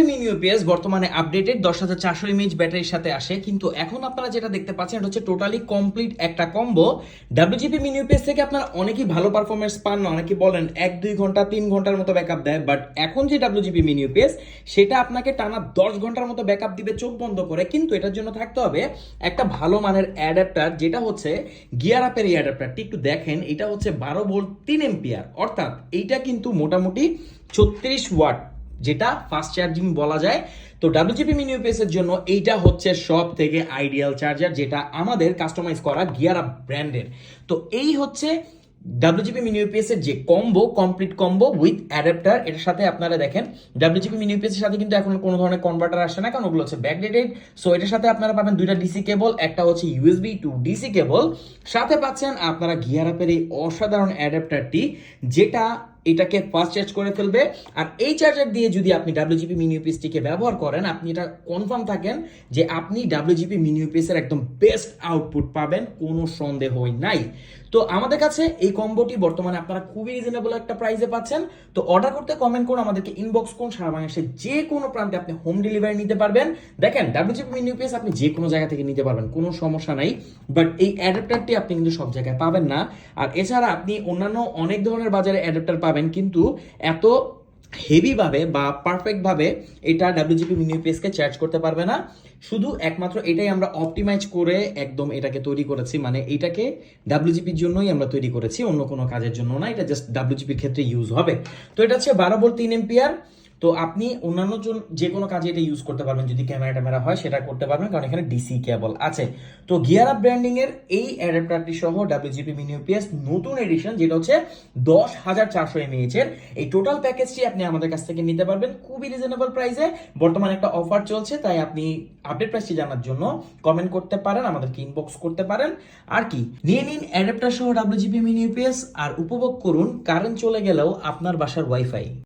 Mini UPS বর্তমানে updated 10,400 mAh ব্যাটারির সাথে আসে, কিন্তু এখন আপনারা যেটা দেখতে পাচ্ছেন এটা হচ্ছে টোটালি কমপ্লিট একটা কম্বো। ডাব্লিউজিপি মিনি ইউপিএস থেকে আপনারা অনেকেই ভালো পারফরমেন্স পান না, অনেকেই বলেন 1-2 ঘন্টা 3 ঘন্টার মতো ব্যাকআপ দেয়, বাট এখন যে ডাব্লিউজিপি মিনি ইউপিএস সেটা আপনাকে টানা 10 ঘন্টার মতো ব্যাকআপ দিবে চোখ বন্ধ করে। কিন্তু এটার জন্য থাকতে হবে একটা ভালো মানের অ্যাডাপ্টার, যেটা হচ্ছে গিয়ার আপের এই অ্যাডাপ্টারটি একটু দেখেন। এটা হচ্ছে 12 ভোল্ট 3 এম্পিয়ার, অর্থাৎ এইটা কিন্তু মোটামুটি 36 ওয়াট, যেটা ফাস্ট চার্জিং বলা যায়। তো ডাব্লিউজিপি মিনি ইউপিএস এর জন্য এইটা হচ্ছে সব থেকে আইডিয়াল চার্জার, যেটা আমাদের কাস্টমাইজ করা গিয়ার আপ ব্র্যান্ডের। তো এই হচ্ছে ডাব্লিউজিপি মিনি ইউপিএস এর যে combo, complete combo with adapter. এটার সাথে আপনারা দেখেন ডাব্লিউজিপি মিনি ইউপিএস এর সাথে কিন্তু এখন কোনো ধরনের কনভার্টার আসে না, কারণ ওগুলো হচ্ছে ব্যাকডেটেড। সো এটার সাথে আপনারা পাবেন দুইটা ডিসি কেবল, একটা হচ্ছে ইউএসবি টু ডিসি কেবল, সাথে পাচ্ছেন আপনারা গিয়ার আপের এই অসাধারণ অ্যাডাপ্টারটি, যেটা এটাকে ফাস্ট চার্জ করে ফেলবে। আর এই চার্জার দিয়ে যদি আপনি ডাব্লিউজিপি মিনি ইউপিএসটিকে ব্যবহার করেন, আপনি এটা কনফার্ম থাকেন যে আপনি ডাব্লিউজিপি মিনি ইউপিএস এর একদম বেস্ট আউটপুট পাবেন, কোনো সন্দেহই নাই। তো আমাদের কাছে এই কম্বোটি বর্তমানে আপনারা খুবই রিজনেবল একটা প্রাইসে পাচ্ছেন। তো অর্ডার করতে কমেন্ট করুন, আমাদেরকে ইনবক্স করুন, সারা বাংলাদেশের যে কোনো প্রান্তে আপনি হোম ডেলিভারি নিতে পারবেন। দেখেন ডাব্লিউজিপি মিনি ইউপিএস আপনি যে কোনো জায়গা থেকে নিতে পারবেন, কোনো সমস্যা নাই, বাট এই অ্যাডাপ্টারটি আপনি কিন্তু সব জায়গায় পাবেন না। আর এছাড়া আপনি অন্যান্য অনেক ধরনের বাজারে অ্যাডাপ্টার পাবেন, কিন্তু এত হেভি ভাবে বা পারফেক্ট ভাবে এটা ডাব্লিউজিপি মিনি ইউপিএস কে চার্জ করতে পারবে না। শুধু একমাত্র এটাই আমরা অপটিমাইজ করে একদম এটাকে তৈরি করেছি, মানে এটাকে ডাব্লিউজিপির জন্যই আমরা তৈরি করেছি, অন্য কোনো কাজের জন্য না। এটা জাস্ট ডাব্লিউজিপির ক্ষেত্রে ইউজ হবে। তো এটা হচ্ছে 12 ভোল্ট 3 এম্পিয়ার। তো আপনি অন্যান্য যে কোনো কাজে এটা ইউজ করতে পারবেন, যদি ক্যামেরা ট্যামেরা হয় সেটা করতে পারবেন, কারণ এখানে ডিসি কেবল আছে। তো গিয়ার আপ ব্র্যান্ডিং এর এই অ্যাডাপ্টারটি সহ ডাব্লিউজিপি মিনি ইউপিএস নতুন এডিশন, যেটা হচ্ছে 10,400 এমএএইচ এর, এই টোটাল প্যাকেজটি আপনি আমাদের কাছ থেকে নিতে পারবেন খুবই রিজনেবল প্রাইসে। বর্তমানে একটা অফার চলছে, তাই আপনি আপডেট প্রাইসটি জানার জন্য কমেন্ট করতে পারেন, আমাদেরকে ইনবক্স করতে পারেন। আর কি নিয়ে নিন অ্যাডাপ্টার সহ ডাব্লিউজিপি মিনি ইউপিএস আর উপভোগ করুন কারেন্ট চলে গেলেও আপনার বাসার ওয়াইফাই।